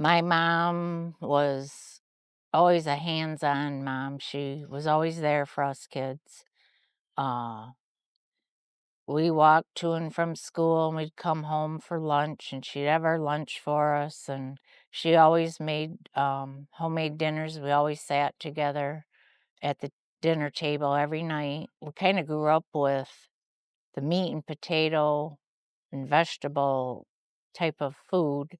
My mom was always a hands-on mom. She was always there for us kids. Uh, we walked to and from school, and we'd come home for lunch, and she'd have our lunch for us, and she always made, homemade dinners. We always sat together at the dinner table every night. We kinda grew up with the meat and potato and vegetable type of food,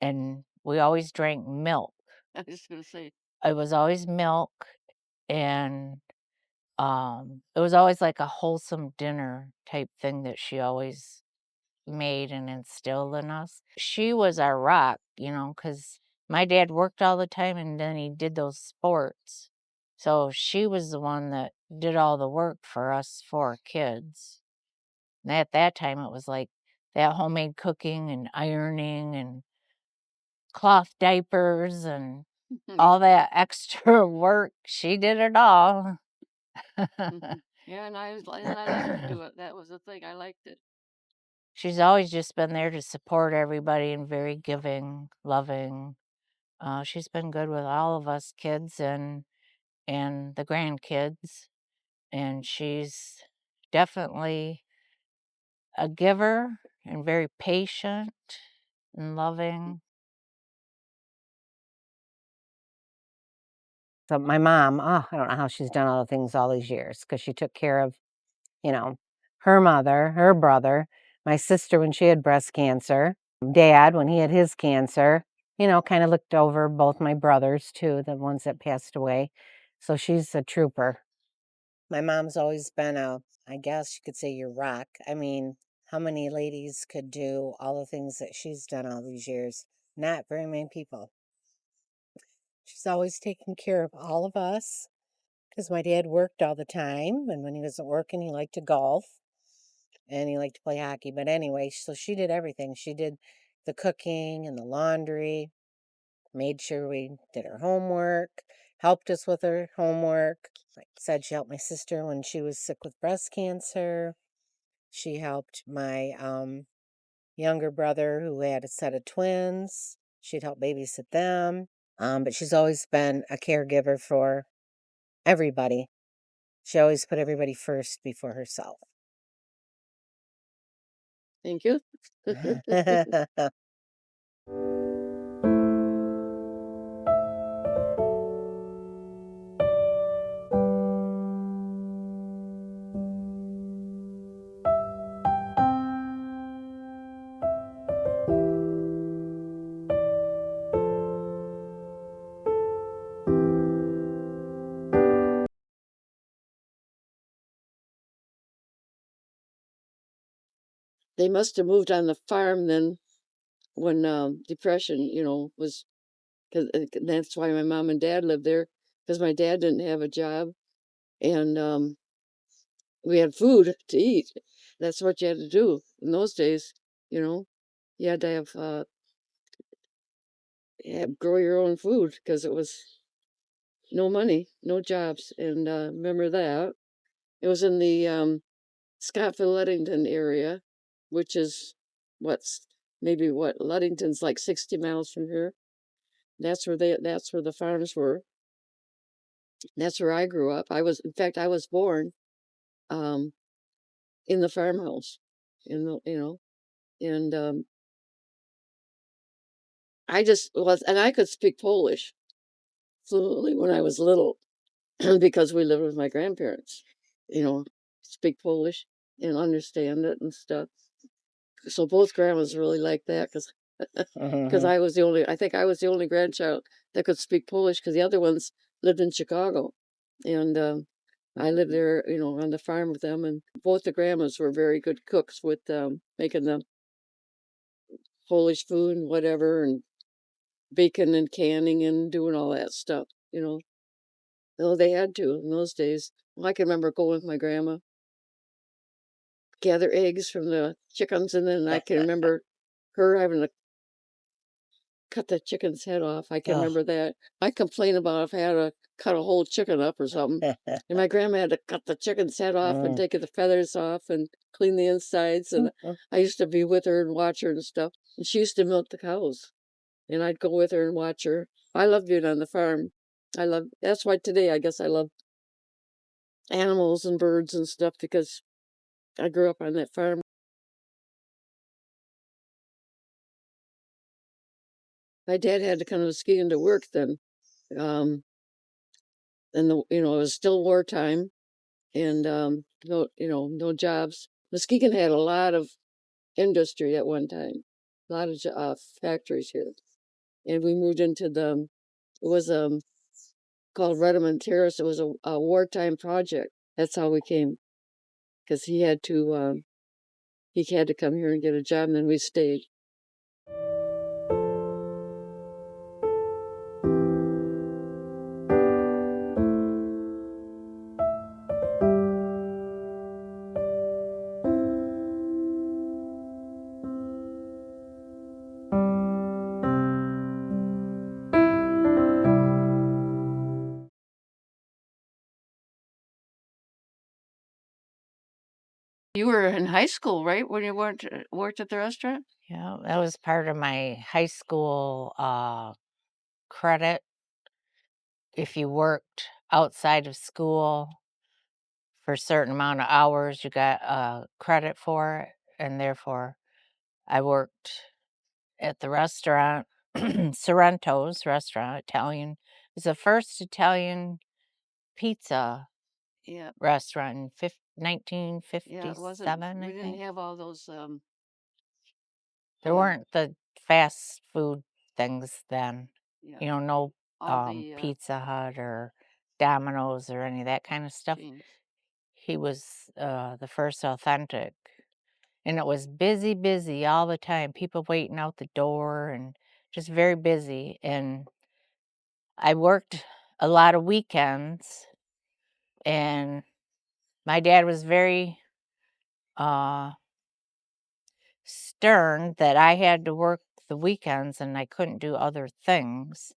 and we always drank milk. I was gonna say, It was always milk, and, it was always like a wholesome dinner type thing that she always made and instilled in us. She was our rock, because my dad worked all the time and then he did those sports. So she was the one that did all the work for us 4 kids. And at that time, it was like that homemade cooking and ironing and cloth diapers and yeah. all that extra work. She did it all. Yeah, and I liked to do it. That was the thing. I liked it. She's always just been there to support everybody and very giving, loving. She's been good with all of us kids and the grandkids, and she's definitely a giver and very patient and loving. So my mom, I don't know how she's done all the things all these years because she took care of, you know, her mother, her brother, my sister when she had breast cancer, dad when he had his cancer, kind of looked over both my brothers too, the ones that passed away. So she's a trooper. My mom's always been I guess you could say your rock. I mean, how many ladies could do all the things that she's done all these years? Not very many people. She's always taken care of all of us. Because my dad worked all the time, and when he wasn't working, he liked to golf and he liked to play hockey. But anyway, so she did everything. She did the cooking and the laundry, made sure we did our homework, helped us with her homework. Like I said, she helped my sister when she was sick with breast cancer. She helped my younger brother who had a set of twins. She'd help babysit them. But she's always been a caregiver for everybody. She always put everybody first before herself. Thank you. They must have moved on the farm then when depression, was because that's why my mom and dad lived there because my dad didn't have a job and we had food to eat. That's what you had to do in those days. You know, you had to grow your own food because it was no money, no jobs. And remember that it was in the Scottville, Ludington area, which is what's maybe what Ludington's like 60 miles from here. That's where the farms were. That's where I grew up. In fact, I was born um, in the farmhouse, and and I could speak Polish fluently when I was little because we lived with my grandparents, you know, speak Polish and understand it and stuff. So both grandmas really liked that because Mhm. I think I was the only grandchild that could speak Polish because the other ones lived in Chicago. And I lived there, on the farm with them. And both the grandmas were very good cooks with making the Polish food and whatever, and baking and canning and doing all that stuff, Oh, they had to in those days. Well, I can remember going with my grandma, gather eggs from the chickens, and then I can remember her having to cut the chicken's head off. I can Oh. remember that. I complained about if I had to cut a whole chicken up or something. And my grandma had to cut the chicken's head off and Mm. take the feathers off and clean the insides. And I used to be with her and watch her and stuff. And she used to milk the cows. and I'd go with her and watch her. I love being on the farm. That's why today I guess I love animals and birds and stuff, because I grew up on that farm. My dad had to come to skiing to work then. Um, and it was still wartime, and no jobs. Muskegon had a lot of industry at one time, a lot of factories here, and we moved into it was called Redmond Terrace. It was a wartime project. That's how we came, because he had to come here and get a job, and then we stayed. You were in high school, right, when you worked at the restaurant? Yeah, that was part of my high school credit. If you worked outside of school for a certain amount of hours, you got credit for it, and therefore I worked at the restaurant, Sorrento's restaurant, Italian. It was the first Italian pizza Yeah, restaurant in yeah, it wasn't. 1957, We I didn't think. have all those. There weren't the fast food things then. Yeah, No all the Pizza Hut or Domino's or any of that kind of stuff. chains. He was the first authentic. And it was busy, busy all the time. People waiting out the door and just very busy. And I worked a lot of weekends, and my dad was very uh, stern that I had to work the weekends and I couldn't do other things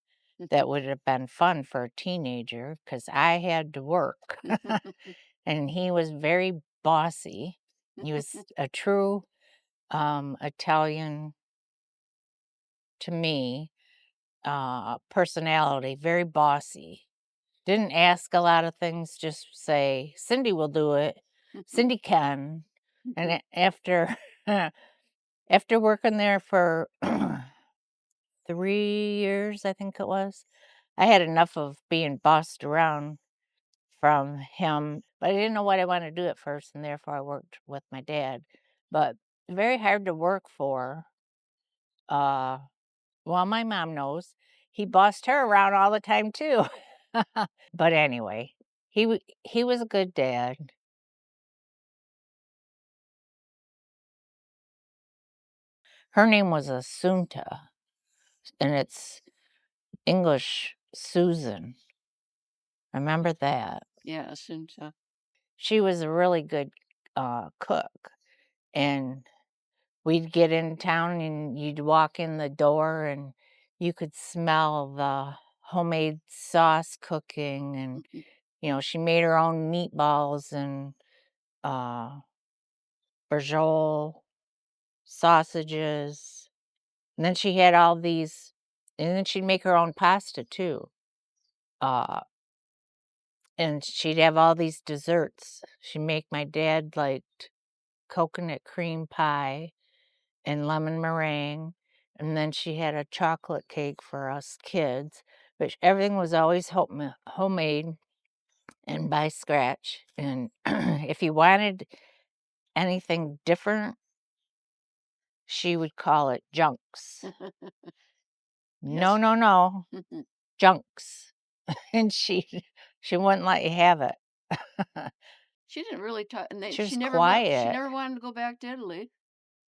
that would have been fun for a teenager because I had to work. And he was very bossy. He was a true Italian to me personality, very bossy. Didn't ask a lot of things, just say, Cindy will do it. Cindy can. And after after working there for 3 years, I think it was, I had enough of being bossed around from him, but I didn't know what I wanted to do at first, and therefore I worked with my dad. But very hard to work for. Uh, well, my mom knows he bossed her around all the time too. But anyway, he was a good dad. Her name was Assunta, and it's English Susan. Remember that. Yeah, assume so. She was a really good cook, and we'd get in town and you'd walk in the door and you could smell the homemade sauce cooking, and she made her own meatballs and uh brajol sausages. And then she had all these, and then she'd make her own pasta too. Uh and she'd have all these desserts. She'd make my dad liked coconut cream pie and lemon meringue, and then she had a chocolate cake for us kids, but everything was always homemade and by scratch. And if you wanted anything different, she would call it junks. No, Yes. no, no, junks. And she wouldn't let you have it. She didn't really talk, and She was she quiet. never wanted to go back to Italy.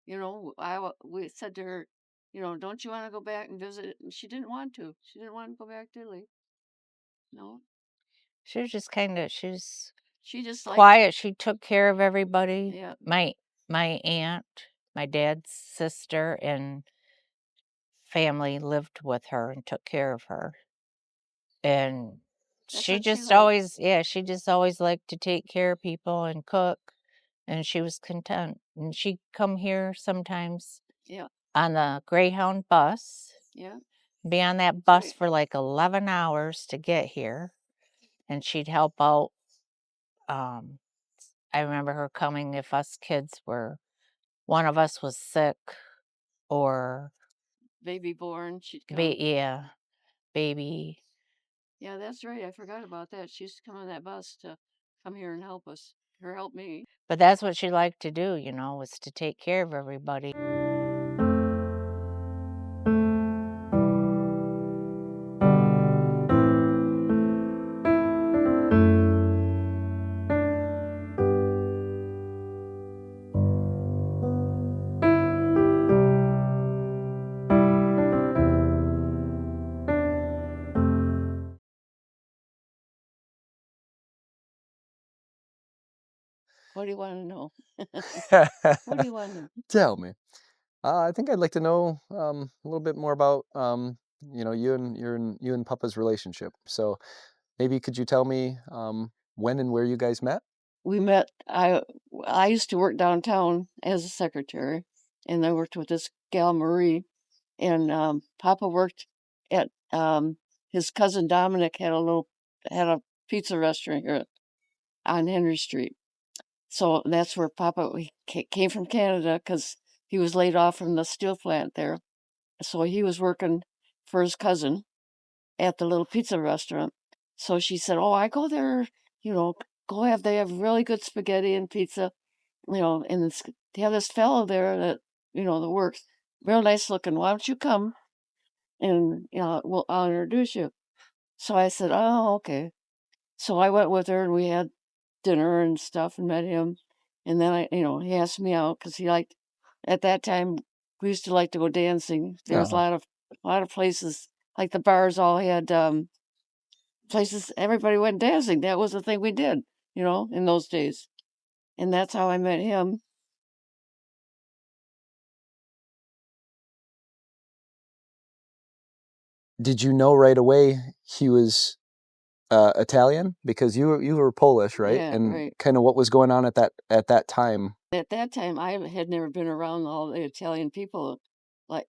We said to her, don't you want to go back and visit? And she didn't want to. She didn't want to go back to Italy. No, She was just kind of, she was she just liked. quiet. She took care of everybody. Yeah, My aunt, my dad's sister, and family lived with her and took care of her. And that's she what she just liked. always, yeah, she just always liked to take care of people and cook, and she was content. And she'd come here sometimes Yeah, on the Greyhound bus, Yeah. Be on that That's bus right. for like 11 hours to get here, and she'd help out. Um, I remember her coming if us kids were one of us was sick or Baby born, she'd come. yeah, baby. Yeah, that's right. I forgot about that. She used to come on that bus to come here and help us or help me. But that's what she liked to do, was to take care of everybody. What do you want to know? What do you want to know? Tell me. I think I'd like to know a little bit more about you and Papa's relationship. So maybe could you tell me when and where you guys met? We met. I used to work downtown as a secretary, and I worked with this gal Marie, and Papa worked at his cousin Dominic had a pizza restaurant here on Henry Street. So that's where Papa came from Canada because he was laid off from the steel plant there. So he was working for his cousin at the little pizza restaurant. So she said, "Oh, I go there, you know, they have really good spaghetti and pizza, and they have this fellow there that, that works, real nice looking. Why don't you come and, I'll introduce you." So I said, "Oh, okay." So I went with her and we had dinner and stuff and met him. And then he asked me out because at that time, we used to like to go dancing. There was Uh, a lot of places, like the bars all had, places everybody went dancing. That was the thing we did, in those days. And that's how I met him. did you know right away he was Italian because you were Polish, right? Yeah, And right. kind of what was going on at that time? At that time, I had never been around all the Italian people. Like,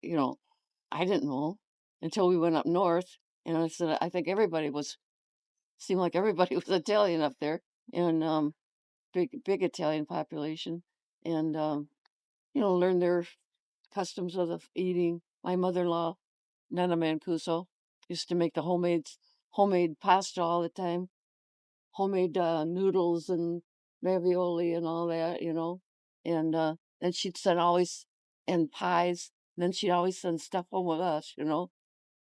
I didn't know until we went up north. And I said, I think seemed like everybody was Italian up there. And big Italian population. And, learned their customs of the eating. My mother-in-law, Nana Mancuso, used to make the homemade pasta all the time, homemade noodles and ravioli and all that, And then she'd send always and pies. And then she'd always send stuff home with us.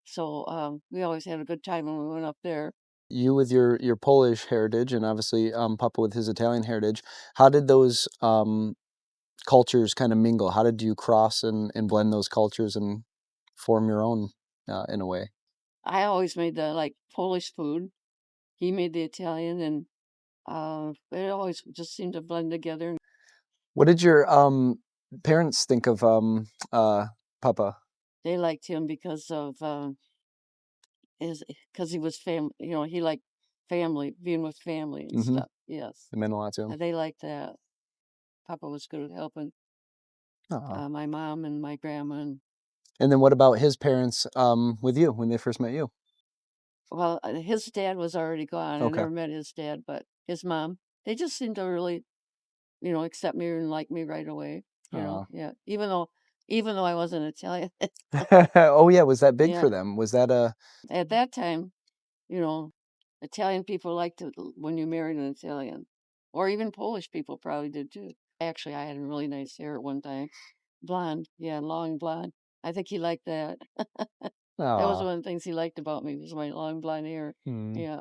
So we always had a good time when we went up there. You with your Polish heritage and obviously Papa with his Italian heritage. How did those cultures kind of mingle? How did you cross and blend those cultures and form your own in a way? I always made the Polish food. He made the Italian, and it always just seemed to blend together. What did your parents think of Papa? They liked him because of because he was he liked family, being with family and Mm-hmm. stuff. Yes, It meant a lot to him. and they liked that. Papa was good at helping Aw. my mom and my grandma. And And then what about his parents with you when they first met you? well, his dad was already gone. I Okay. never met his dad, but his mom. They just seemed to really, accept me and like me right away. Aw. Yeah. Even though I wasn't Italian, Oh yeah, was that big yeah. for them? Was that a At that time, you know, Italian people liked it when you married an Italian, or even Polish people probably did too. Actually, I had really nice hair at one time, blonde, yeah, long blonde. I think he liked that. That was Aw. one of the things he liked about me was my long blonde hair. Hmm. Yeah.